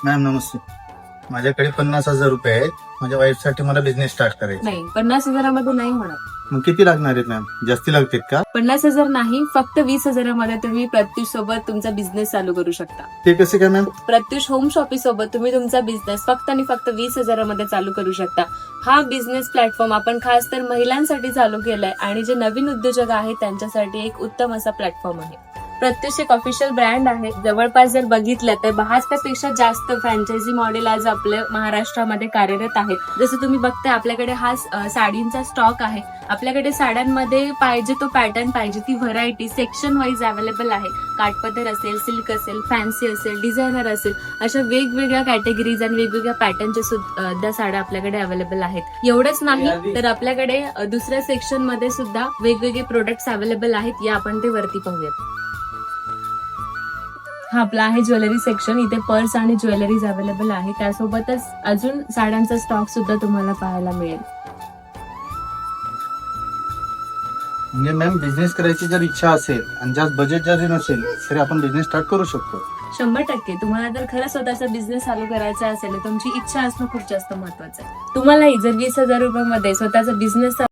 Ma'am नमस्ते. माझ्याकडे 50,000 रुपये आहेत. माझ्या वाईफसाठी मला बिझनेस स्टार्ट करायचा. नाही, 50,000मध्ये नाही होणार. मग किती लागणार आहेत मॅम? जास्ती लागतील का? 50,000 नाही, फक्त 20,000मध्ये तुम्ही प्रत्युष सोबत तुमचा बिझनेस चालू करू शकता. ते कसे काय मॅम? प्रत्युष होम शॉपिंग सोबत तुम्ही तुमचा बिझनेस फक्त आणि फक्त 20,000मध्ये चालू करू शकता. हा बिझनेस प्लॅटफॉर्म आपण खास तर महिलांसाठी चालू केलाय आणि जे नवीन उद्योजक आहेत त्यांच्यासाठी एक उत्तम असा प्लॅटफॉर्म आहे. प्रत्युष एक ऑफिशियल ब्रँड आहे. जवळपास जर बघितलं तर 72 पेक्षा जास्त फ्रँचायझी मॉडेल आज आपल्या महाराष्ट्रामध्ये कार्यरत आहेत. जसं तुम्ही बघताय आपल्याकडे हा साडींचा स्टॉक आहे. आपल्याकडे साड्यांमध्ये पाहिजे तो पॅटर्न, पाहिजे ती व्हरायटी सेक्शन वाईज अवेलेबल आहे. काठपदर असेल, सिल्क असेल, फॅन्सी असेल, डिझायनर असेल, अशा वेगवेगळ्या कॅटेगरीज आणि वेगवेगळ्या पॅटर्नच्या सुद्धा साड्या आपल्याकडे अवेलेबल आहेत. एवढंच नाही तर आपल्याकडे दुसऱ्या सेक्शन मध्ये सुद्धा वेगवेगळे प्रोडक्ट्स अवेलेबल आहेत. या आपण ते वरती पाहूयात. हा आपला आहे ज्वेलरी सेक्शन. इथे पर्स आणि ज्वेलरीज अवेलेबल आहे. त्यासोबतच अजून साड्यांचा स्टॉक सुद्धा तुम्हाला पाहायला मिळेल. म्हणजे मॅम बिझनेस करायची जर इच्छा असेल आणि जास्त बजेट जरी नसेल तरी आपण बिझनेस स्टार्ट करू शकतो. 100% तुम्हाला जर खरं स्वतःचा बिझनेस चालू करायचा असेल तर तुमची इच्छा असणं खूप जास्त महत्वाचं आहे. तुम्हालाही जर 20,000 रुपयामध्ये स्वतःचा बिझनेस